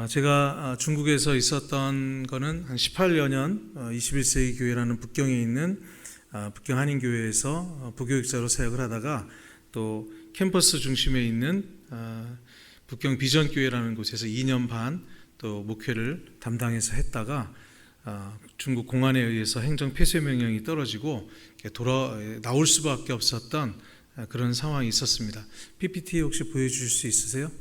제가 중국에서 있었던 거는 한 18여 년 21세기 교회라는 북경에 있는 북경 한인교회에서 부교육자로 사역을 하다가 또 캠퍼스 중심에 있는 북경 비전교회라는 곳에서 2년 반 또 목회를 담당해서 했다가 중국 공안에 의해서 행정 폐쇄 명령이 떨어지고 나올 수밖에 없었던 그런 상황이 있었습니다. PPT 혹시 보여주실 수 있으세요?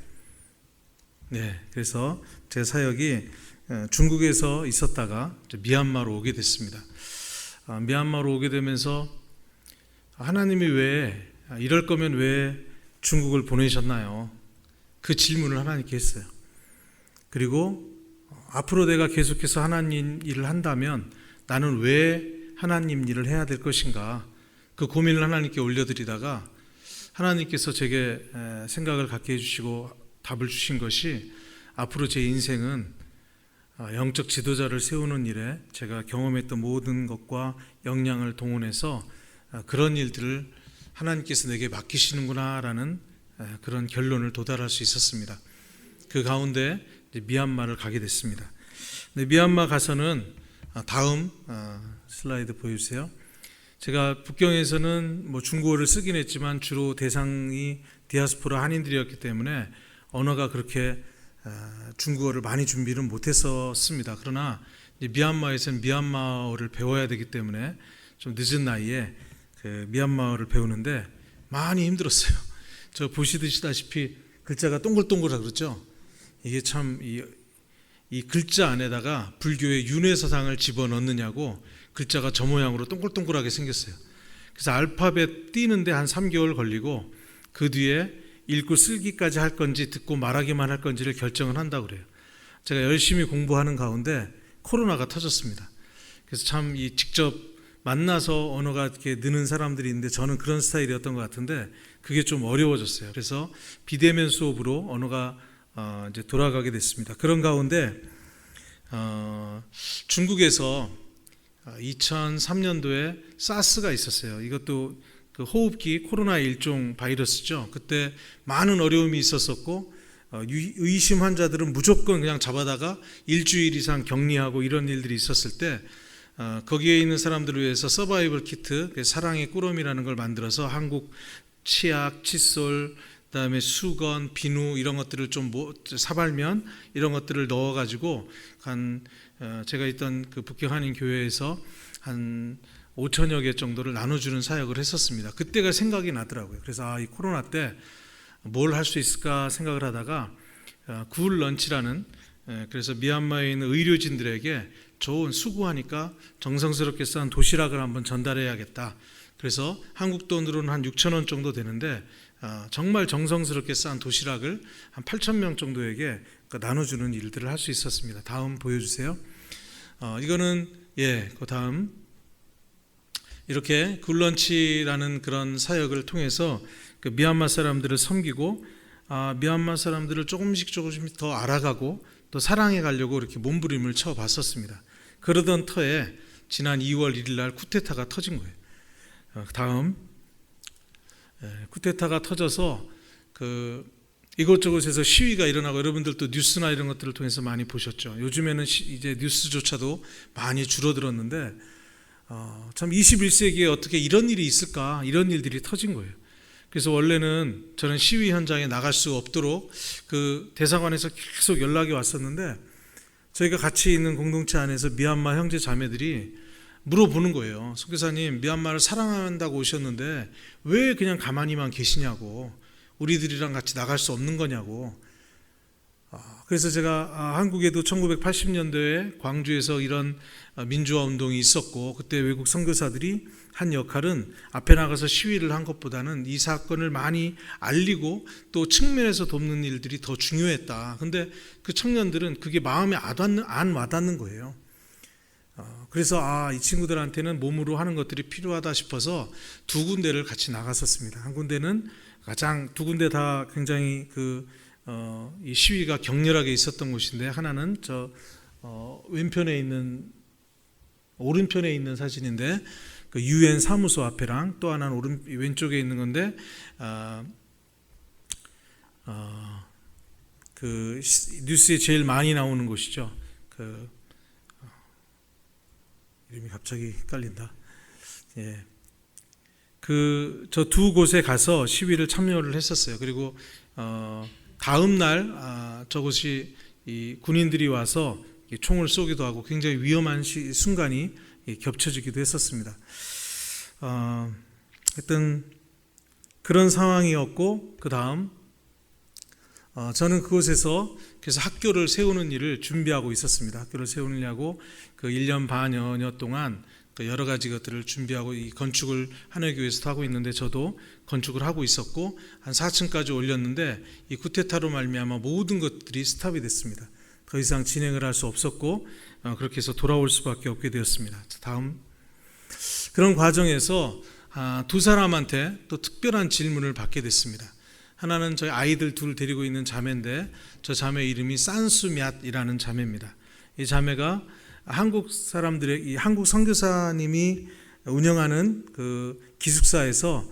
네, 그래서 제 사역이 중국에서 있었다가 미얀마로 오게 됐습니다. 미얀마로 오게 되면서 하나님이 왜 이럴 거면 왜 중국을 보내셨나요? 그 질문을 하나님께 했어요. 그리고 앞으로 내가 계속해서 하나님 일을 한다면 나는 왜 하나님 일을 해야 될 것인가? 그 고민을 하나님께 올려드리다가 하나님께서 제게 생각을 갖게 해주시고 답을 주신 것이 앞으로 제 인생은 영적 지도자를 세우는 일에 제가 경험했던 모든 것과 역량을 동원해서 그런 일들을 하나님께서 내게 맡기시는구나 라는 그런 결론을 도달할 수 있었습니다. 그 가운데 미얀마를 가게 됐습니다. 미얀마 가서는 다음 슬라이드 보여주세요. 제가 북경에서는 중국어를 쓰긴 했지만 주로 대상이 디아스포라 한인들이었기 때문에 언어가 그렇게 중국어를 많이 준비를 못했었습니다. 그러나 미얀마에서는 미얀마어를 배워야 되기 때문에 좀 늦은 나이에 그 미얀마어를 배우는데 많이 힘들었어요. 저 보시다시피 글자가 동글동글하고 그렇죠. 이게 참 이 글자 안에다가 불교의 윤회사상을 집어넣느냐고 글자가 저 모양으로 동글동글하게 생겼어요. 그래서 알파벳 띄는데 한 3개월 걸리고 그 뒤에 읽고 쓰기까지 할 건지 듣고 말하기만 할 건지를 결정을 한다고 그래요. 제가 열심히 공부하는 가운데 코로나가 터졌습니다. 그래서 참 이 직접 만나서 언어가 이렇게 느는 사람들이 있는데 저는 그런 스타일이었던 것 같은데 그게 좀 어려워졌어요. 그래서 비대면 수업으로 언어가 이제 돌아가게 됐습니다. 그런 가운데 중국에서 2003년도에 사스가 있었어요. 이것도 그 호흡기 코로나의 일종 바이러스죠. 그때 많은 어려움이 있었었고 의심 환자들은 무조건 그냥 잡아다가 일주일 이상 격리하고 이런 일들이 있었을 때 거기에 있는 사람들을 위해서 서바이벌 키트, 사랑의 꾸러미라는 걸 만들어서 한국 치약, 칫솔, 그다음에 수건, 비누 이런 것들을 좀 사발면 이런 것들을 넣어가지고 제가 있던 그 북경 한인 교회에서 한 5천여 개 정도를 나눠주는 사역을 했었습니다. 그때가 생각이 나더라고요. 그래서 이 코로나 때 뭘 할 수 있을까 생각을 하다가 굿 런치라는 그래서 미얀마에 있는 의료진들에게 좋은 수고하니까 정성스럽게 싼 도시락을 한번 전달해야겠다. 그래서 한국 돈으로는 한 6천 원 정도 되는데 정말 정성스럽게 싼 도시락을 한 8천 명 정도에게 나눠주는 일들을 할 수 있었습니다. 다음 보여주세요. 이거는 그 다음 이렇게 굿런치라는 그런 사역을 통해서 그 미얀마 사람들을 섬기고 미얀마 사람들을 조금씩 더 알아가고 또 사랑해 가려고 이렇게 몸부림을 쳐봤었습니다. 그러던 터에 지난 2월 1일 날 쿠데타가 터진 거예요. 다음 쿠데타가 터져서 이곳저곳에서 시위가 일어나고 여러분들도 뉴스나 이런 것들을 통해서 많이 보셨죠. 요즘에는 이제 뉴스조차도 많이 줄어들었는데 참 21세기에 어떻게 이런 일이 있을까 이런 일들이 터진 거예요. 그래서 원래는 저는 시위 현장에 나갈 수 없도록 그 대사관에서 계속 연락이 왔었는데 저희가 같이 있는 공동체 안에서 미얀마 형제 자매들이 물어보는 거예요. 선교사님, 미얀마를 사랑한다고 오셨는데 왜 그냥 가만히만 계시냐고, 우리들이랑 같이 나갈 수 없는 거냐고. 그래서 제가 한국에도 1980년도에 광주에서 이런 민주화 운동이 있었고 그때 외국 선교사들이 한 역할은 앞에 나가서 시위를 한 것보다는 이 사건을 많이 알리고 또 측면에서 돕는 일들이 더 중요했다. 근데 그 청년들은 그게 마음에 안 와닿는 거예요. 그래서 이 친구들한테는 몸으로 하는 것들이 필요하다 싶어서 두 군데를 같이 나갔었습니다. 한 군데는 두 군데 다 굉장히 이 시위가 격렬하게 있었던 곳인데 하나는 오른편에 있는 사진인데 그 UN 사무소 앞에랑 또 하나는 왼쪽에 있는 건데 그 뉴스에 제일 많이 나오는 곳이죠. 이름이 갑자기 헷갈린다. 예. 저 두 곳에 가서 시위를 참여를 했었어요. 그리고 다음 날 저곳이 이 군인들이 와서 총을 쏘기도 하고 굉장히 위험한 순간이 겹쳐지기도 했었습니다. 하여튼 그런 상황이었고, 그 다음 저는 그곳에서 그래서 학교를 세우는 일을 준비하고 있었습니다. 학교를 세우느냐고 그 1년 반여 동안 여러 가지 것들을 준비하고 이 건축을 하늘교회에서 하고 있는데, 저도 건축을 하고 있었고 한 4층까지 올렸는데 이 쿠데타로 말미암아 모든 것들이 스탑이 됐습니다. 더 이상 진행을 할 수 없었고 그렇게 해서 돌아올 수밖에 없게 되었습니다. 다음, 그런 과정에서 두 사람한테 또 특별한 질문을 받게 됐습니다. 하나는 저희 아이들 둘 데리고 있는 자매인데, 저 자매 이름이 산수얏이라는 자매입니다. 이 자매가 한국 사람들의, 이 한국 선교사님이 운영하는 그 기숙사에서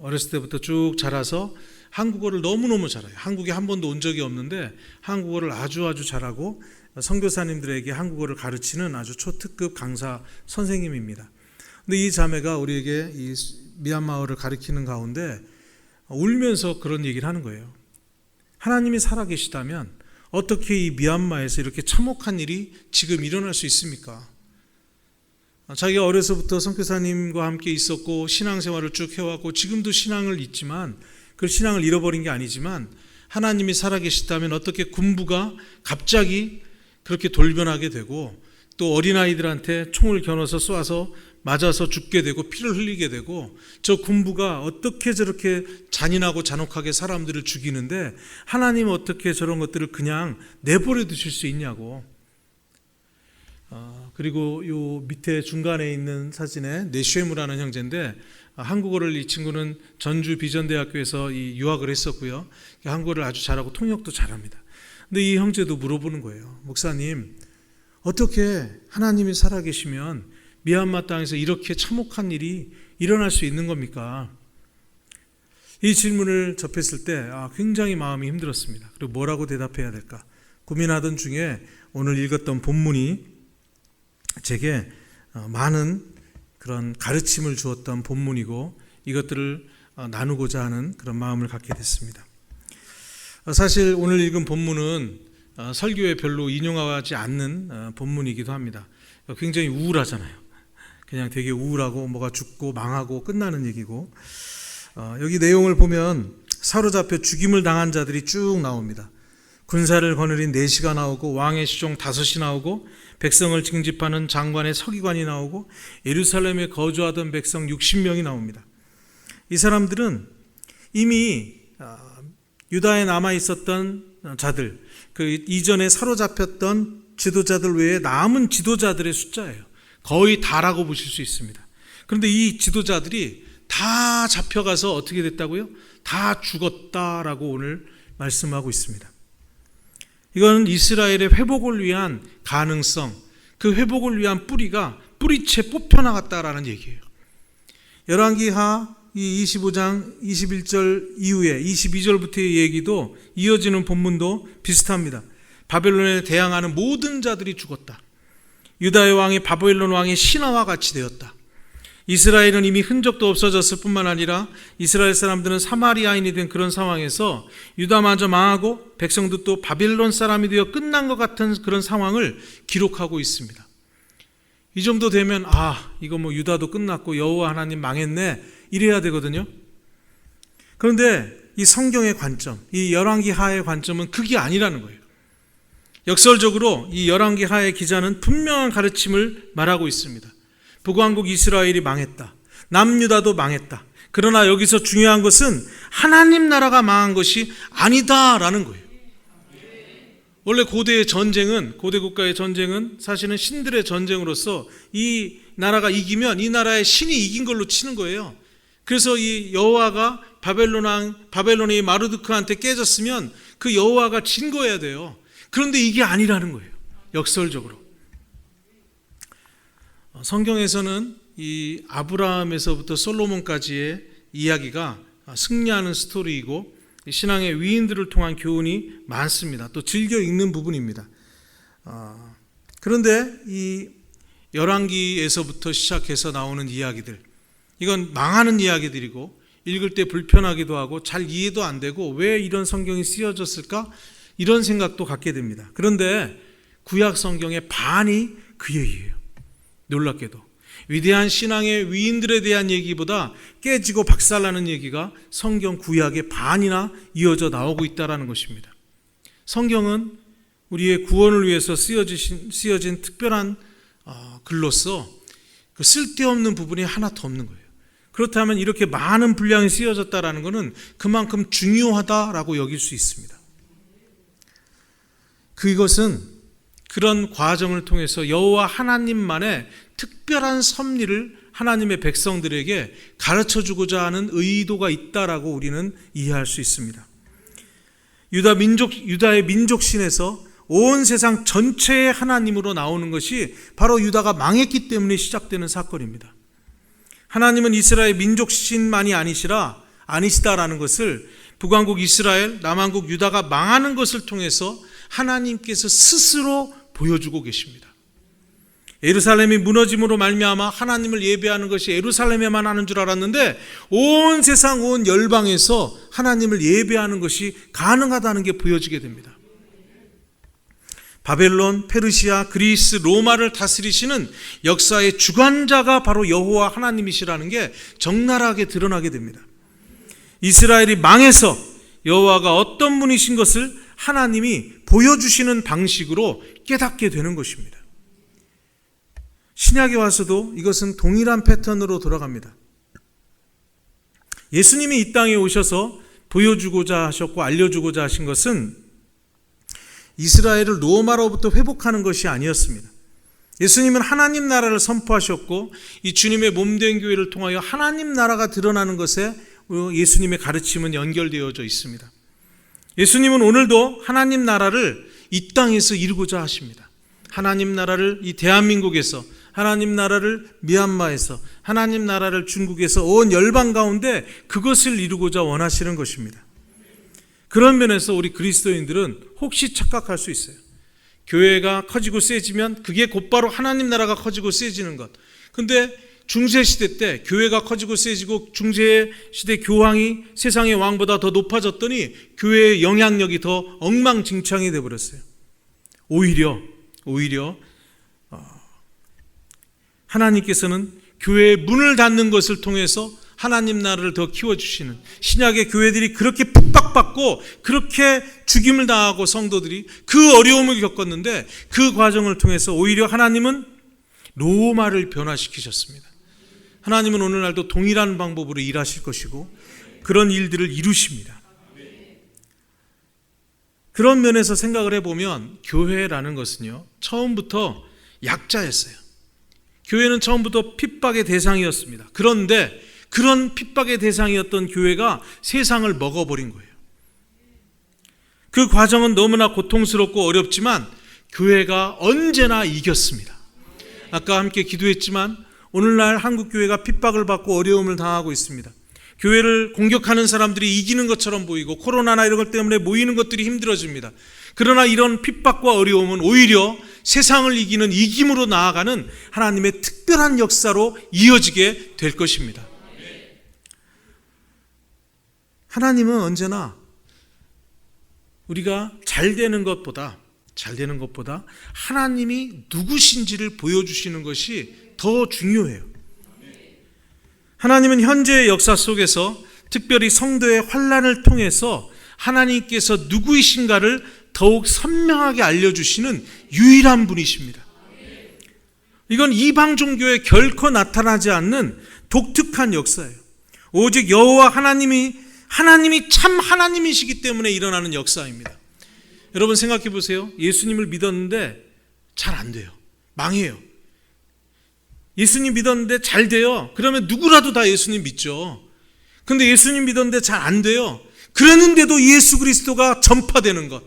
어렸을 때부터 쭉 자라서 한국어를 너무너무 잘해요. 한국에 한 번도 온 적이 없는데 한국어를 아주 잘하고 선교사님들에게 한국어를 가르치는 아주 초특급 강사 선생님입니다. 근데 이 자매가 우리에게 이 미얀마어를 가르치는 가운데 울면서 그런 얘기를 하는 거예요. 하나님이 살아계시다면 어떻게 이 미얀마에서 이렇게 참혹한 일이 지금 일어날 수 있습니까? 자기가 어려서부터 선교사님과 함께 있었고 신앙생활을 쭉 해왔고 지금도 신앙을 잊지만, 그 신앙을 잃어버린 게 아니지만, 하나님이 살아계시다면 어떻게 군부가 갑자기 그렇게 돌변하게 되고 또 어린아이들한테 총을 겨눠서 쏘아서 맞아서 죽게 되고 피를 흘리게 되고, 저 군부가 어떻게 저렇게 잔인하고 잔혹하게 사람들을 죽이는데 하나님은 어떻게 저런 것들을 그냥 내버려 두실 수 있냐고. 그리고 요 밑에 중간에 있는 사진에 네쉐무라는 형제인데, 한국어를 이 친구는 전주 비전대학교에서 유학을 했었고요. 한국어를 아주 잘하고 통역도 잘합니다. 근데 이 형제도 물어보는 거예요. 목사님, 어떻게 하나님이 살아계시면 미얀마 땅에서 이렇게 참혹한 일이 일어날 수 있는 겁니까? 이 질문을 접했을 때 굉장히 마음이 힘들었습니다. 그리고 뭐라고 대답해야 될까 고민하던 중에 오늘 읽었던 본문이 제게 많은 그런 가르침을 주었던 본문이고, 이것들을 나누고자 하는 그런 마음을 갖게 됐습니다. 사실 오늘 읽은 본문은 설교에 별로 인용하지 않는 본문이기도 합니다. 굉장히 우울하잖아요. 그냥 되게 우울하고 뭐가 죽고 망하고 끝나는 얘기고, 여기 내용을 보면 사로잡혀 죽임을 당한 자들이 쭉 나옵니다. 군사를 거느린 내시가 나오고 왕의 시종 5이 나오고 백성을 징집하는 장관의 서기관이 나오고 예루살렘에 거주하던 백성 60명이 나옵니다. 이 사람들은 이미 유다에 남아 있었던 자들, 그 이전에 사로잡혔던 지도자들 외에 남은 지도자들의 숫자예요. 거의 다라고 보실 수 있습니다. 그런데 이 지도자들이 다 잡혀가서 어떻게 됐다고요? 다 죽었다라고 오늘 말씀하고 있습니다. 이거는 이스라엘의 회복을 위한 가능성, 그 회복을 위한 뿌리가 뿌리채 뽑혀나갔다라는 얘기예요. 열왕기하 이 25장 21절 이후에 22절부터의 얘기도 이어지는 본문도 비슷합니다. 바벨론에 대항하는 모든 자들이 죽었다. 유다의 왕이 바벨론 왕의 신하와 같이 되었다. 이스라엘은 이미 흔적도 없어졌을 뿐만 아니라 이스라엘 사람들은 사마리아인이 된 그런 상황에서 유다마저 망하고 백성도 또 바벨론 사람이 되어 끝난 것 같은 그런 상황을 기록하고 있습니다. 이 정도 되면 이거 뭐 유다도 끝났고 여호와 하나님 망했네 이래야 되거든요. 그런데 이 성경의 관점, 이 열왕기하의 관점은 그게 아니라는 거예요. 역설적으로 이 열왕기하의 기자는 분명한 가르침을 말하고 있습니다. 북왕국 이스라엘이 망했다. 남유다도 망했다. 그러나 여기서 중요한 것은 하나님 나라가 망한 것이 아니다라는 거예요. 원래 고대 국가의 전쟁은 사실은 신들의 전쟁으로서 이 나라가 이기면 이 나라의 신이 이긴 걸로 치는 거예요. 그래서 이 여호와가 바벨론의 마르두크한테 깨졌으면 그 여호와가 진 거여야 돼요. 그런데 이게 아니라는 거예요. 역설적으로. 성경에서는 이 아브라함에서부터 솔로몬까지의 이야기가 승리하는 스토리이고 신앙의 위인들을 통한 교훈이 많습니다. 또 즐겨 읽는 부분입니다. 그런데 이 열왕기에서부터 시작해서 나오는 이야기들, 이건 망하는 이야기들이고 읽을 때 불편하기도 하고 잘 이해도 안 되고 왜 이런 성경이 쓰여졌을까? 이런 생각도 갖게 됩니다. 그런데 구약 성경의 반이 그 얘기예요. 놀랍게도 위대한 신앙의 위인들에 대한 얘기보다 깨지고 박살나는 얘기가 성경 구약의 반이나 이어져 나오고 있다는 것입니다. 성경은 우리의 구원을 위해서 쓰여진 특별한 글로서 그 쓸데없는 부분이 하나도 없는 거예요. 그렇다면 이렇게 많은 분량이 쓰여졌다는 것은 그만큼 중요하다라고 여길 수 있습니다. 그것은 그런 과정을 통해서 여호와 하나님만의 특별한 섭리를 하나님의 백성들에게 가르쳐주고자 하는 의도가 있다라고 우리는 이해할 수 있습니다. 유다의 민족신에서 온 세상 전체의 하나님으로 나오는 것이 바로 유다가 망했기 때문에 시작되는 사건입니다. 하나님은 이스라엘 민족신만이 아니시다라는 것을 북왕국 이스라엘, 남왕국 유다가 망하는 것을 통해서 하나님께서 스스로 보여주고 계십니다. 예루살렘이 무너짐으로 말미암아 하나님을 예배하는 것이 예루살렘에만 하는 줄 알았는데 온 세상 온 열방에서 하나님을 예배하는 것이 가능하다는 게 보여지게 됩니다. 바벨론, 페르시아, 그리스, 로마를 다스리시는 역사의 주관자가 바로 여호와 하나님이시라는 게 적나라하게 드러나게 됩니다. 이스라엘이 망해서 여호와가 어떤 분이신 것을 하나님이 보여주시는 방식으로 깨닫게 되는 것입니다. 신약에 와서도 이것은 동일한 패턴으로 돌아갑니다. 예수님이 이 땅에 오셔서 보여주고자 하셨고 알려주고자 하신 것은 이스라엘을 로마로부터 회복하는 것이 아니었습니다. 예수님은 하나님 나라를 선포하셨고 이 주님의 몸된 교회를 통하여 하나님 나라가 드러나는 것에 예수님의 가르침은 연결되어져 있습니다. 예수님은 오늘도 하나님 나라를 이 땅에서 이루고자 하십니다. 하나님 나라를 이 대한민국에서, 하나님 나라를 미얀마에서, 하나님 나라를 중국에서 온 열방 가운데 그것을 이루고자 원하시는 것입니다. 그런 면에서 우리 그리스도인들은 혹시 착각할 수 있어요. 교회가 커지고 세지면 그게 곧바로 하나님 나라가 커지고 세지는 것. 근데 중세시대 때 교회가 커지고 세지고 중세시대 교황이 세상의 왕보다 더 높아졌더니 교회의 영향력이 더 엉망진창이 되어버렸어요. 오히려 하나님께서는 교회의 문을 닫는 것을 통해서 하나님 나라를 더 키워주시는, 신약의 교회들이 그렇게 핍박받고 그렇게 죽임을 당하고 성도들이 그 어려움을 겪었는데 그 과정을 통해서 오히려 하나님은 로마를 변화시키셨습니다. 하나님은 오늘날도 동일한 방법으로 일하실 것이고 그런 일들을 이루십니다. 그런 면에서 생각을 해보면 교회라는 것은요, 처음부터 약자였어요. 교회는 처음부터 핍박의 대상이었습니다. 그런데 그런 핍박의 대상이었던 교회가 세상을 먹어버린 거예요. 그 과정은 너무나 고통스럽고 어렵지만 교회가 언제나 이겼습니다. 아까 함께 기도했지만 오늘날 한국교회가 핍박을 받고 어려움을 당하고 있습니다. 교회를 공격하는 사람들이 이기는 것처럼 보이고 코로나나 이런 것 때문에 모이는 것들이 힘들어집니다. 그러나 이런 핍박과 어려움은 오히려 세상을 이기는 이김으로 나아가는 하나님의 특별한 역사로 이어지게 될 것입니다. 하나님은 언제나 우리가 잘 되는 것보다 하나님이 누구신지를 보여주시는 것이 더 중요해요. 하나님은 현재의 역사 속에서 특별히 성도의 환난을 통해서 하나님께서 누구이신가를 더욱 선명하게 알려주시는 유일한 분이십니다. 이건 이방 종교에 결코 나타나지 않는 독특한 역사예요. 오직 여호와 하나님이 참 하나님이시기 때문에 일어나는 역사입니다. 여러분 생각해 보세요. 예수님을 믿었는데 잘 안 돼요. 망해요. 예수님 믿었는데 잘 돼요. 그러면 누구라도 다 예수님 믿죠. 근데 예수님 믿었는데 잘 안 돼요. 그랬는데도 예수 그리스도가 전파되는 것,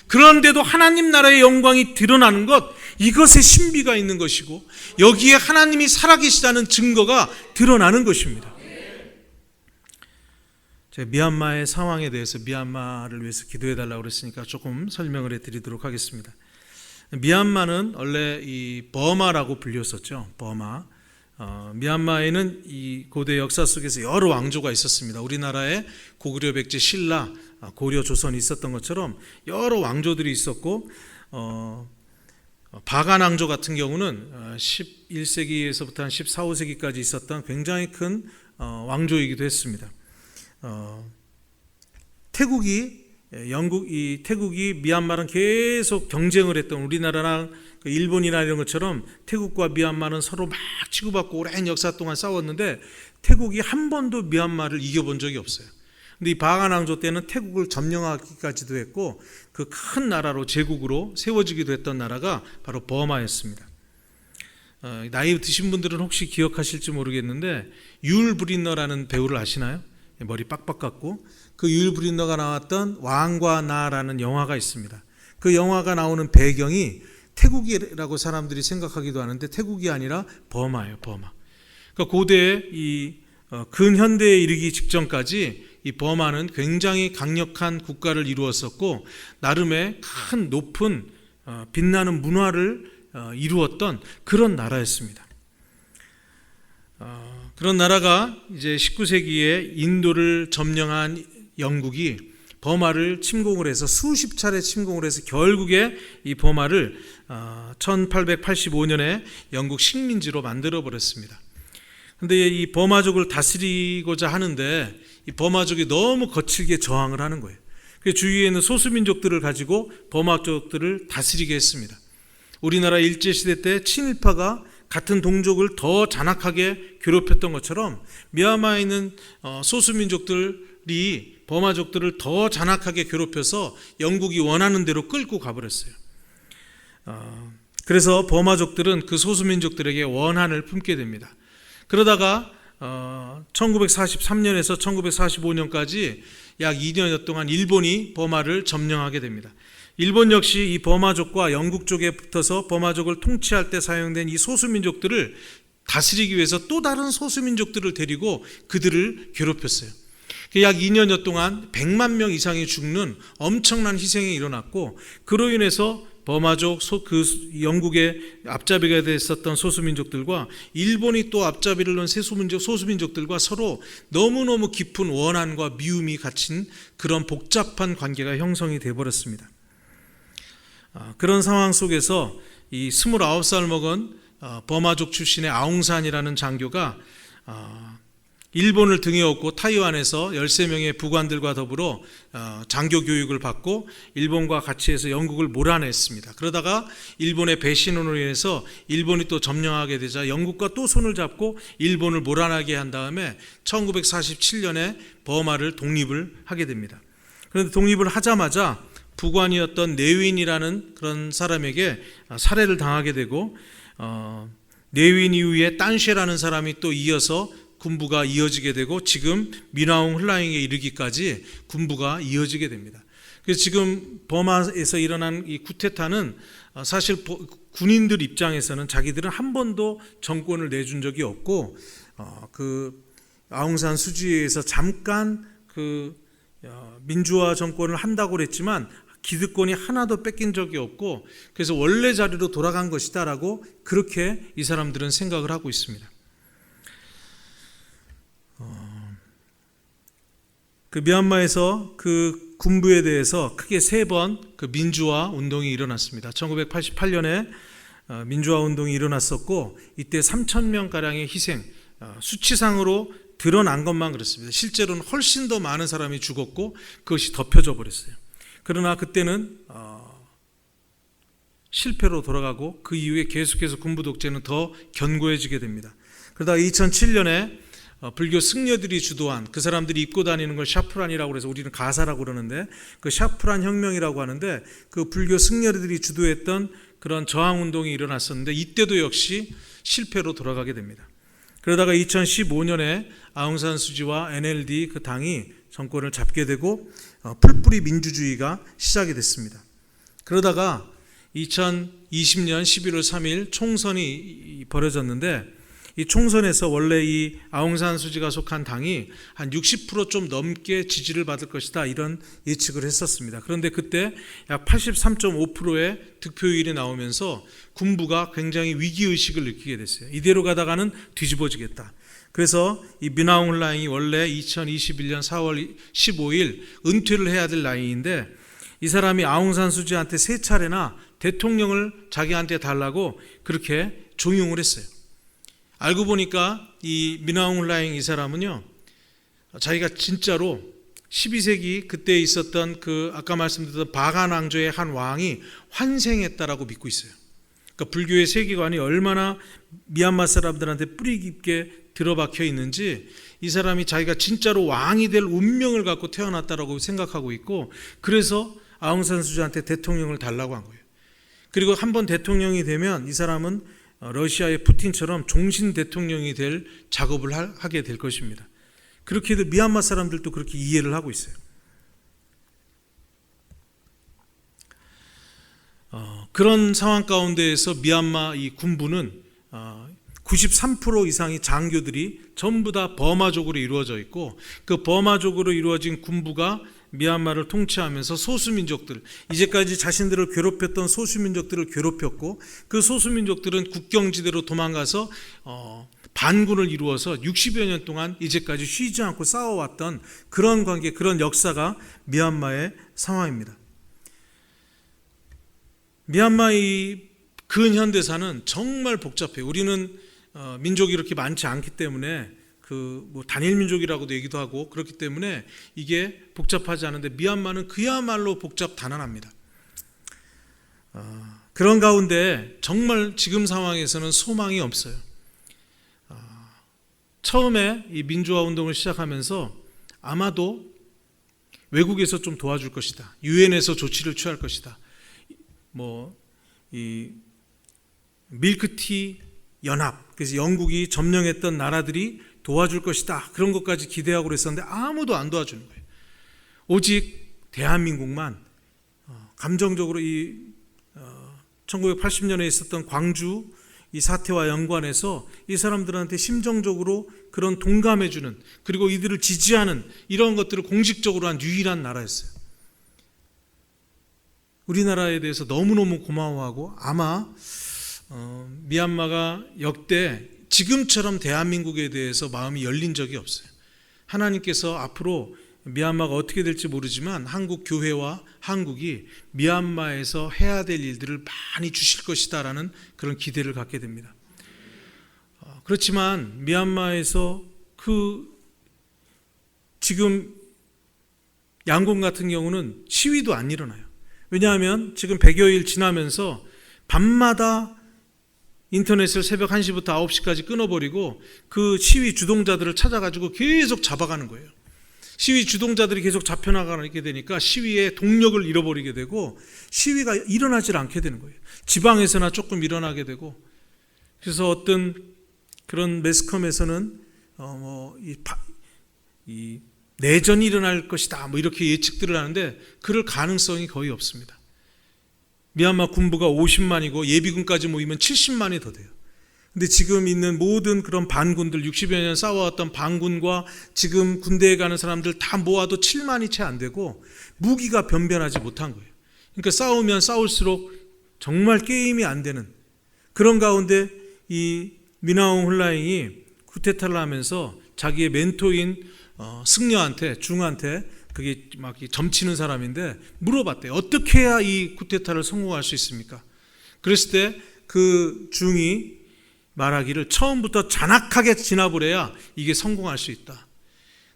그런데도 하나님 나라의 영광이 드러나는 것, 이것에 신비가 있는 것이고 여기에 하나님이 살아계시다는 증거가 드러나는 것입니다. 제가 미얀마의 상황에 대해서 미얀마를 위해서 기도해 달라고 그랬으니까 조금 설명을 해드리도록 하겠습니다. 미얀마는 원래 이 버마라고 불렸었죠. 버마. 미얀마에는 이 고대 역사 속에서 여러 왕조가 있었습니다. 우리나라에 고구려, 백제, 신라, 고려, 조선이 있었던 것처럼 여러 왕조들이 있었고, 바간 왕조 같은 경우는 11세기에서부터 한 14, 15세기까지 있었던 굉장히 큰 왕조이기도 했습니다. 태국이 미얀마랑 계속 경쟁을 했던, 우리나라랑 일본이나 이런 것처럼 태국과 미얀마는 서로 막 치고받고 오랜 역사 동안 싸웠는데 태국이 한 번도 미얀마를 이겨본 적이 없어요. 근데 이 바간 왕조 때는 태국을 점령하기까지도 했고 그 큰 나라로 제국으로 세워지기도 했던 나라가 바로 버마였습니다. 나이 드신 분들은 혹시 기억하실지 모르겠는데 율 브린너라는 배우를 아시나요? 머리 빡빡 깎고, 그 율 브린너가 나왔던 왕과 나라는 영화가 있습니다. 그 영화가 나오는 배경이 태국이라고 사람들이 생각하기도 하는데 태국이 아니라 버마예요. 버마. 그러니까 고대의 이 근현대에 이르기 직전까지 이 버마는 굉장히 강력한 국가를 이루었었고 나름의 큰 높은 빛나는 문화를 이루었던 그런 나라였습니다. 그런 나라가 이제 19세기에 인도를 점령한 영국이 버마를 침공을 해서 수십 차례 침공을 해서 결국에 이 버마를 1885년에 영국 식민지로 만들어 버렸습니다. 그런데 이 버마족을 다스리고자 하는데 이 버마족이 너무 거칠게 저항을 하는 거예요. 그래서 주위에 있는 소수민족들을 가지고 버마족들을 다스리게 했습니다. 우리나라 일제시대 때 친일파가 같은 동족을 더 잔악하게 괴롭혔던 것처럼 미얀마에 있는 소수민족들이 버마족들을 더 잔악하게 괴롭혀서 영국이 원하는 대로 끌고 가버렸어요. 그래서 버마족들은 그 소수민족들에게 원한을 품게 됩니다. 그러다가 1943년에서 1945년까지 약 2년여 동안 일본이 버마를 점령하게 됩니다. 일본 역시 이 버마족과 영국 쪽에 붙어서 버마족을 통치할 때 사용된 이 소수민족들을 다스리기 위해서 또 다른 소수민족들을 데리고 그들을 괴롭혔어요. 약 2년여 동안 100만 명 이상이 죽는 엄청난 희생이 일어났고 그로 인해서 버마족, 그 영국의 앞잡이가 됐었던 소수민족들과 일본이 또 앞잡이를 놓은 소수민족들과 서로 너무너무 깊은 원한과 미움이 갇힌 그런 복잡한 관계가 형성이 되어버렸습니다. 그런 상황 속에서 이 29살 먹은 버마족 출신의 아웅산이라는 장교가 일본을 등에 업고 타이완에서 13명의 부관들과 더불어 장교 교육을 받고 일본과 같이 해서 영국을 몰아냈습니다. 그러다가 일본의 배신으로 인해서 일본이 또 점령하게 되자 영국과 또 손을 잡고 일본을 몰아나게 한 다음에 1947년에 버마를 독립을 하게 됩니다. 그런데 독립을 하자마자 부관이었던 네윈이라는 그런 사람에게 살해를 당하게 되고 네윈 이후에 딴쉐라는 사람이 또 이어서 군부가 이어지게 되고 지금 미나옹 훌라잉에 이르기까지 군부가 이어지게 됩니다. 그래서 지금 버마에서 일어난 이 쿠데타는 사실 군인들 입장에서는 자기들은 한 번도 정권을 내준 적이 없고 그 아웅산 수지에서 잠깐 그 민주화 정권을 한다고 그랬지만 기득권이 하나도 뺏긴 적이 없고 그래서 원래 자리로 돌아간 것이다라고 그렇게 이 사람들은 생각을 하고 있습니다. 그 미얀마에서 그 군부에 대해서 크게 3번 그 민주화 운동이 일어났습니다. 1988년에 민주화 운동이 일어났었고 이때 3,000명가량의 희생, 수치상으로 드러난 것만 그렇습니다. 실제로는 훨씬 더 많은 사람이 죽었고 그것이 덮여져 버렸어요. 그러나 그때는 실패로 돌아가고 그 이후에 계속해서 군부 독재는 더 견고해지게 됩니다. 그러다가 2007년에 불교 승려들이 주도한 그 사람들이 입고 다니는 걸 샤프란이라고 해서 우리는 가사라고 그러는데 그 샤프란 혁명이라고 하는데 그 불교 승려들이 주도했던 그런 저항운동이 일어났었는데 이때도 역시 실패로 돌아가게 됩니다. 그러다가 2015년에 아웅산 수지와 NLD 그 당이 정권을 잡게 되고 풀뿌리 민주주의가 시작이 됐습니다. 그러다가 2020년 11월 3일 총선이 벌어졌는데 이 총선에서 원래 이 아웅산 수지가 속한 당이 한 60% 좀 넘게 지지를 받을 것이다, 이런 예측을 했었습니다. 그런데 그때 약 83.5%의 득표율이 나오면서 군부가 굉장히 위기의식을 느끼게 됐어요. 이대로 가다가는 뒤집어지겠다. 그래서 이 미나옹 홀라잉이 원래 2021년 4월 15일 은퇴를 해야 될 나이인데, 이 사람이 아웅산 수지한테 3차례나 대통령을 자기한테 달라고 그렇게 종용을 했어요. 알고 보니까 이 미나옹 홀라잉 이 사람은요, 자기가 진짜로 12세기 그때 있었던 그 아까 말씀드렸던 바간 왕조의 한 왕이 환생했다라고 믿고 있어요. 그러니까 불교의 세계관이 얼마나 미얀마 사람들한테 뿌리 깊게 들어박혀 있는지, 이 사람이 자기가 진짜로 왕이 될 운명을 갖고 태어났다라고 생각하고 있고, 그래서 아웅산 수지한테 대통령을 달라고 한 거예요. 그리고 한번 대통령이 되면 이 사람은 러시아의 푸틴처럼 종신 대통령이 될 작업을 하게 될 것입니다. 그렇게도 미얀마 사람들도 그렇게 이해를 하고 있어요. 그런 상황 가운데에서 미얀마 이 군부는 93% 이상의 장교들이 전부 다 버마족으로 이루어져 있고, 그 버마족으로 이루어진 군부가 미얀마를 통치하면서 소수민족들, 이제까지 자신들을 괴롭혔던 소수민족들을 괴롭혔고, 그 소수민족들은 국경지대로 도망가서 반군을 이루어서 60여 년 동안 이제까지 쉬지 않고 싸워왔던 그런 관계, 그런 역사가 미얀마의 상황입니다. 미얀마의 근현대사는 정말 복잡해요. 우리는 민족이 이렇게 많지 않기 때문에 뭐 단일 민족이라고도 얘기도 하고 그렇기 때문에 이게 복잡하지 않은데, 미얀마는 그야말로 복잡다난합니다. 그런 가운데 정말 지금 상황에서는 소망이 없어요. 처음에 이 민주화 운동을 시작하면서 아마도 외국에서 좀 도와줄 것이다, 유엔에서 조치를 취할 것이다, 뭐 이 밀크티 연합, 그래서 영국이 점령했던 나라들이 도와줄 것이다, 그런 것까지 기대하고 그랬었는데 아무도 안 도와주는 거예요. 오직 대한민국만 감정적으로 이 1980년에 있었던 광주 이 사태와 연관해서 이 사람들한테 심정적으로 그런 동감해주는, 그리고 이들을 지지하는 이런 것들을 공식적으로 한 유일한 나라였어요. 우리나라에 대해서 너무너무 고마워하고, 아마 미얀마가 역대 지금처럼 대한민국에 대해서 마음이 열린 적이 없어요. 하나님께서 앞으로 미얀마가 어떻게 될지 모르지만 한국 교회와 한국이 미얀마에서 해야 될 일들을 많이 주실 것이다라는 그런 기대를 갖게 됩니다. 그렇지만 미얀마에서 지금 양곤 같은 경우는 시위도 안 일어나요. 왜냐하면 지금 100여일 지나면서 밤마다 인터넷을 새벽 1시부터 9시까지 끊어버리고 그 시위 주동자들을 찾아가지고 계속 잡아가는 거예요. 시위 주동자들이 계속 잡혀나가게 되니까 시위의 동력을 잃어버리게 되고, 시위가 일어나질 않게 되는 거예요. 지방에서나 조금 일어나게 되고, 그래서 어떤 그런 매스컴에서는 이 내전이 일어날 것이다, 뭐 이렇게 예측들을 하는데 그럴 가능성이 거의 없습니다. 미얀마 군부가 50만이고 예비군까지 모이면 70만이 더 돼요. 근데 지금 있는 모든 그런 반군들, 60여 년 싸워왔던 반군과 지금 군대에 가는 사람들 다 모아도 7만이 채 안 되고 무기가 변변하지 못한 거예요. 그러니까 싸우면 싸울수록 정말 게임이 안 되는 그런 가운데, 이 미나옹 홀라잉이 쿠데타를 하면서 자기의 멘토인 승려한테 그게 막 점치는 사람인데 물어봤대요. 어떻게 해야 이 쿠데타를 성공할 수 있습니까? 그랬을 때 그 중이 말하기를 처음부터 잔악하게 진압을 해야 이게 성공할 수 있다.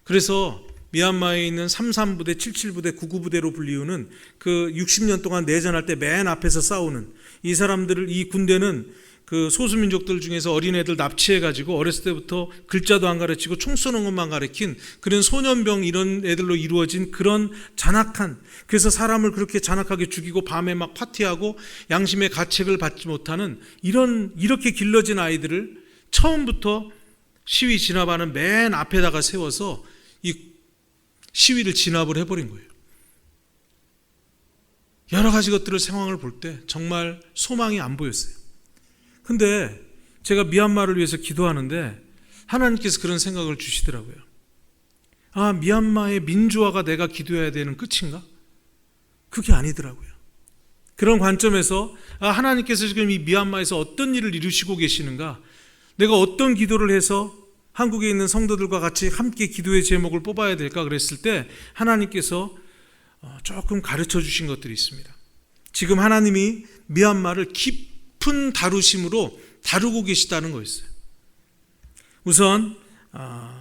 그래서 미얀마에 있는 33부대, 77부대, 99부대로 불리우는 그 60년 동안 내전할 때 맨 앞에서 싸우는 이 사람들을, 이 군대는 그 소수민족들 중에서 어린애들 납치해가지고 어렸을 때부터 글자도 안 가르치고 총 쏘는 것만 가르친 그런 소년병 이런 애들로 이루어진 그런 잔악한, 그래서 사람을 그렇게 잔악하게 죽이고 밤에 막 파티하고 양심의 가책을 받지 못하는 이렇게 길러진 아이들을 처음부터 시위 진압하는 맨 앞에다가 세워서 이 시위를 진압을 해버린 거예요. 여러 가지 것들을 상황을 볼 때 정말 소망이 안 보였어요. 근데 제가 미얀마를 위해서 기도하는데 하나님께서 그런 생각을 주시더라고요. 아, 미얀마의 민주화가 내가 기도해야 되는 끝인가? 그게 아니더라고요. 그런 관점에서 하나님께서 지금 이 미얀마에서 어떤 일을 이루시고 계시는가? 내가 어떤 기도를 해서 한국에 있는 성도들과 같이 함께 기도의 제목을 뽑아야 될까 그랬을 때 하나님께서 조금 가르쳐 주신 것들이 있습니다. 지금 하나님이 미얀마를 깊은 다루심으로 다루고 계시다는 거였어요. 우선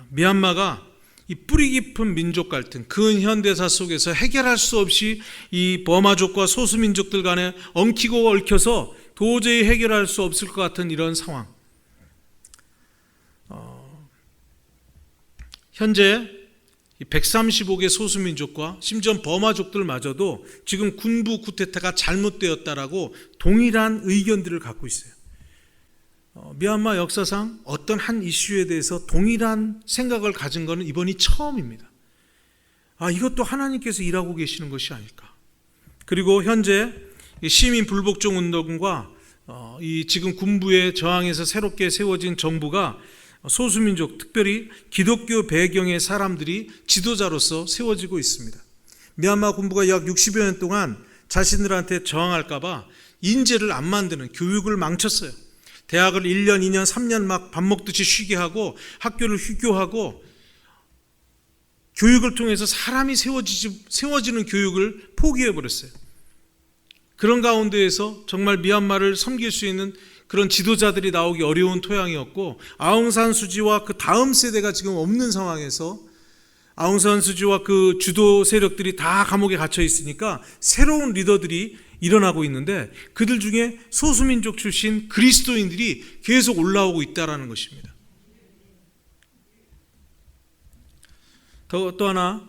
미얀마가 이 뿌리 깊은 민족 갈등, 근현대사 속에서 해결할 수 없이 이 버마족과 소수민족들 간에 엉키고 얽혀서 도저히 해결할 수 없을 것 같은 이런 상황. 현재 135개 소수민족과 심지어 버마족들마저도 지금 군부 쿠데타가 잘못되었다라고 동일한 의견들을 갖고 있어요. 미얀마 역사상 어떤 한 이슈에 대해서 동일한 생각을 가진 것은 이번이 처음입니다. 이것도 하나님께서 일하고 계시는 것이 아닐까. 그리고 현재 시민 불복종 운동과 이 지금 군부에 저항해서 새롭게 세워진 정부가 소수민족, 특별히 기독교 배경의 사람들이 지도자로서 세워지고 있습니다. 미얀마 군부가 약 60여 년 동안 자신들한테 저항할까 봐 인재를 안 만드는 교육을 망쳤어요. 대학을 1년, 2년, 3년 막 밥 먹듯이 쉬게 하고 학교를 휴교하고 교육을 통해서 사람이 세워지는 교육을 포기해버렸어요. 그런 가운데에서 정말 미얀마를 섬길 수 있는 그런 지도자들이 나오기 어려운 토양이었고 아웅산 수지와 그 다음 세대가 지금 없는 상황에서 아웅산 수지와 그 주도 세력들이 다 감옥에 갇혀 있으니까 새로운 리더들이 일어나고 있는데 그들 중에 소수민족 출신 그리스도인들이 계속 올라오고 있다는 것입니다. 또 하나,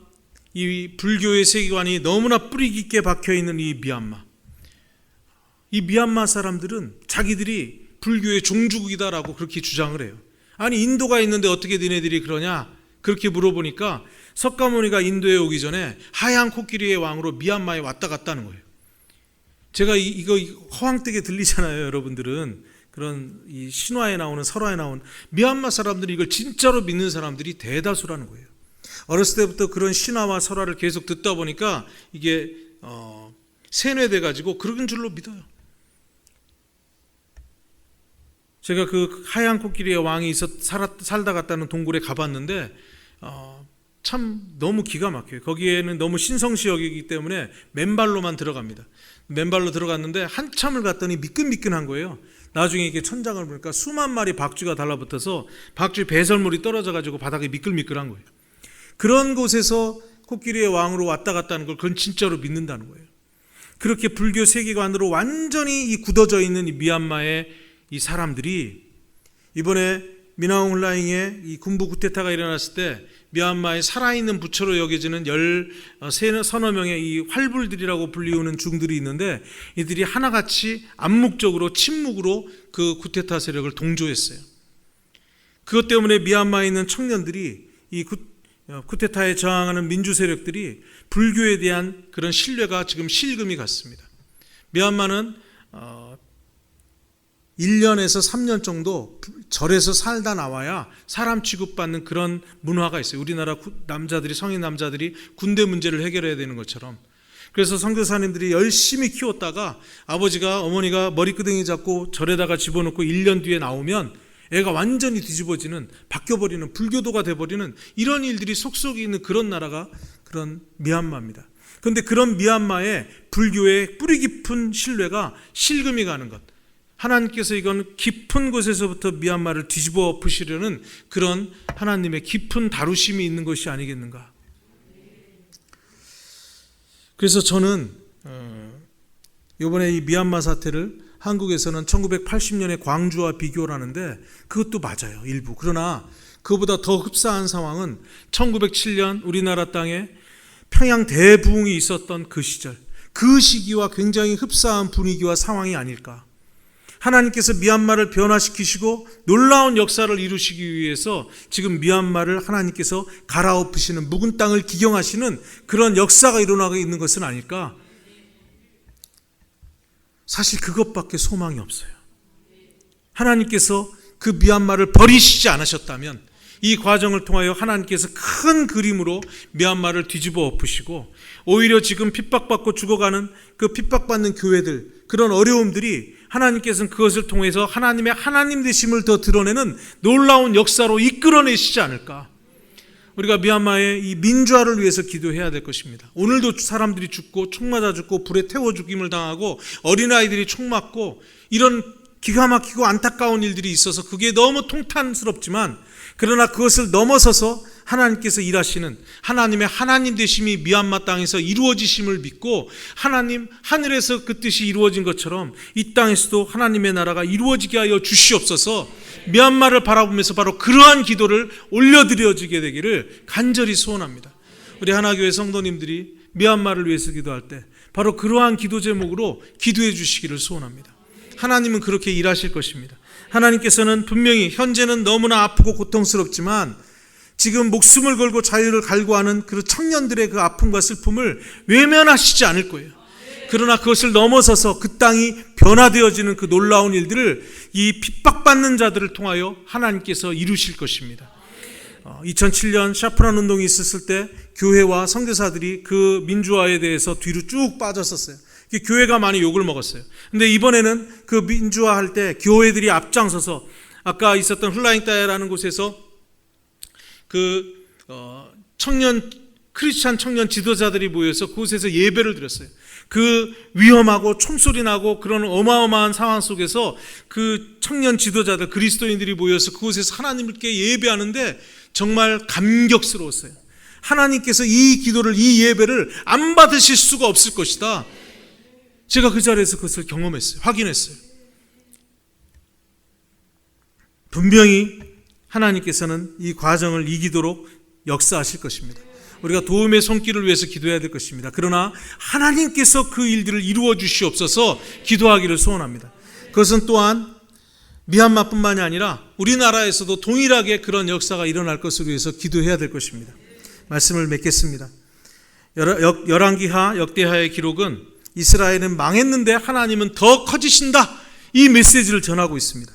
이 불교의 세계관이 너무나 뿌리 깊게 박혀있는 이 미얀마 사람들은 자기들이 불교의 종주국이다라고 그렇게 주장을 해요. 아니 인도가 있는데 어떻게 니네들이 그러냐? 그렇게 물어보니까 석가모니가 인도에 오기 전에 하얀 코끼리의 왕으로 미얀마에 왔다 갔다는 거예요. 제가 이거 허황되게 들리잖아요, 여러분들은. 그런 이 신화에 나오는 설화에 나오는 미얀마 사람들이 이걸 진짜로 믿는 사람들이 대다수라는 거예요. 어렸을 때부터 그런 신화와 설화를 계속 듣다 보니까 이게 세뇌돼 가지고 그런 줄로 믿어요. 제가 그 하얀 코끼리의 왕이 살다 갔다는 동굴에 가봤는데 참 너무 기가 막혀요. 거기에는 너무 신성시역이기 때문에 맨발로만 들어갑니다. 맨발로 들어갔는데 한참을 갔더니 미끈미끈한 거예요. 나중에 이게 천장을 보니까 수만 마리 박쥐가 달라붙어서 박쥐 배설물이 떨어져가지고 바닥이 미끌미끌한 거예요. 그런 곳에서 코끼리의 왕으로 왔다 갔다는 걸 그건 진짜로 믿는다는 거예요. 그렇게 불교 세계관으로 완전히 이 굳어져 있는 이 미얀마의 이 사람들이 이번에 미나옹 훌라잉의 이 군부 쿠데타가 일어났을 때 미얀마의 살아있는 부처로 여겨지는 서너 명의 이 활불들이라고 불리우는 중들이 있는데 이들이 하나같이 암묵적으로 침묵으로 그 쿠데타 세력을 동조했어요. 그것 때문에 미얀마에 있는 청년들이 이 쿠데타에 저항하는 민주 세력들이 불교에 대한 그런 신뢰가 지금 실금이 갔습니다. 미얀마는 1년에서 3년 정도 절에서 살다 나와야 사람 취급받는 그런 문화가 있어요. 우리나라 성인 남자들이 군대 문제를 해결해야 되는 것처럼. 그래서 선교사님들이 열심히 키웠다가 아버지가 어머니가 머리끄댕이 잡고 절에다가 집어넣고 1년 뒤에 나오면 애가 완전히 뒤집어지는, 바뀌어버리는, 불교도가 돼버리는 이런 일들이 속속에 있는 그런 나라가 그런 미얀마입니다. 그런데 그런 미얀마의 불교의 뿌리 깊은 신뢰가 실금이 가는 것, 하나님께서 이건 깊은 곳에서부터 미얀마를 뒤집어 엎으시려는 그런 하나님의 깊은 다루심이 있는 것이 아니겠는가. 그래서 저는 이번에 이 미얀마 사태를 한국에서는 1980년의 광주와 비교를 하는데 그것도 맞아요, 일부. 그러나 그보다 더 흡사한 상황은 1907년 우리나라 땅에 평양 대부흥이 있었던 그 시절, 그 시기와 굉장히 흡사한 분위기와 상황이 아닐까. 하나님께서 미얀마를 변화시키시고 놀라운 역사를 이루시기 위해서 지금 미얀마를 하나님께서 갈아엎으시는, 묵은 땅을 기경하시는 그런 역사가 일어나고 있는 것은 아닐까. 사실 그것밖에 소망이 없어요. 하나님께서 그 미얀마를 버리시지 않으셨다면 이 과정을 통하여 하나님께서 큰 그림으로 미얀마를 뒤집어 엎으시고 오히려 지금 핍박받고 죽어가는 그 핍박받는 교회들, 그런 어려움들이 하나님께서는 그것을 통해서 하나님의 하나님 되심을 더 드러내는 놀라운 역사로 이끌어내시지 않을까. 우리가 미얀마의 이 민주화를 위해서 기도해야 될 것입니다. 오늘도 사람들이 죽고 총 맞아 죽고 불에 태워 죽임을 당하고 어린아이들이 총 맞고 이런 기가 막히고 안타까운 일들이 있어서 그게 너무 통탄스럽지만, 그러나 그것을 넘어서서 하나님께서 일하시는 하나님의 하나님 되심이 미얀마 땅에서 이루어지심을 믿고 하나님 하늘에서 그 뜻이 이루어진 것처럼 이 땅에서도 하나님의 나라가 이루어지게 하여 주시옵소서. 미얀마를 바라보면서 바로 그러한 기도를 올려드려지게 되기를 간절히 소원합니다. 우리 하나교회 성도님들이 미얀마를 위해서 기도할 때 바로 그러한 기도 제목으로 기도해 주시기를 소원합니다. 하나님은 그렇게 일하실 것입니다. 하나님께서는 분명히 현재는 너무나 아프고 고통스럽지만 지금 목숨을 걸고 자유를 갈구하는 그 청년들의 그 아픔과 슬픔을 외면하시지 않을 거예요. 그러나 그것을 넘어서서 그 땅이 변화되어지는 그 놀라운 일들을 이 핍박받는 자들을 통하여 하나님께서 이루실 것입니다. 2007년 샤프란 운동이 있었을 때 교회와 선교사들이 그 민주화에 대해서 뒤로 쭉 빠졌었어요. 교회가 많이 욕을 먹었어요. 근데 이번에는 그 민주화할 때 교회들이 앞장서서 아까 있었던 플라잉따야라는 곳에서 그 크리스찬 청년 지도자들이 모여서 그곳에서 예배를 드렸어요. 그 위험하고 총소리 나고 그런 어마어마한 상황 속에서 그 청년 지도자들, 그리스도인들이 모여서 그곳에서 하나님께 예배하는데 정말 감격스러웠어요. 하나님께서 이 기도를, 이 예배를 안 받으실 수가 없을 것이다. 제가 그 자리에서 그것을 경험했어요. 확인했어요. 분명히 하나님께서는 이 과정을 이기도록 역사하실 것입니다. 우리가 도움의 손길을 위해서 기도해야 될 것입니다. 그러나 하나님께서 그 일들을 이루어 주시옵소서 기도하기를 소원합니다. 그것은 또한 미얀마뿐만이 아니라 우리나라에서도 동일하게 그런 역사가 일어날 것을 위해서 기도해야 될 것입니다. 말씀을 맺겠습니다. 열왕기하, 역대하의 기록은 이스라엘은 망했는데 하나님은 더 커지신다, 이 메시지를 전하고 있습니다.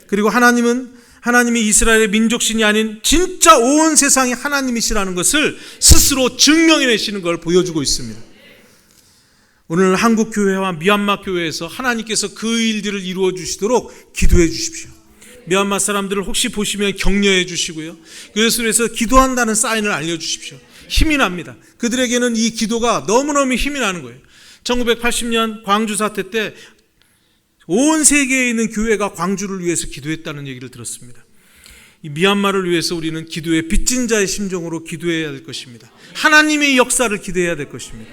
그리고 하나님이 이스라엘의 민족신이 아닌 진짜 온 세상이 하나님이시라는 것을 스스로 증명해내시는 걸 보여주고 있습니다. 오늘 한국 교회와 미얀마 교회에서 하나님께서 그 일들을 이루어 주시도록 기도해 주십시오. 미얀마 사람들을 혹시 보시면 격려해 주시고요, 그래서 기도한다는 사인을 알려주십시오. 힘이 납니다. 그들에게는 이 기도가 너무너무 힘이 나는 거예요. 1980년 광주 사태 때 온 세계에 있는 교회가 광주를 위해서 기도했다는 얘기를 들었습니다. 이 미얀마를 위해서 우리는 기도의 빚진 자의 심정으로 기도해야 될 것입니다. 하나님의 역사를 기대해야 될 것입니다.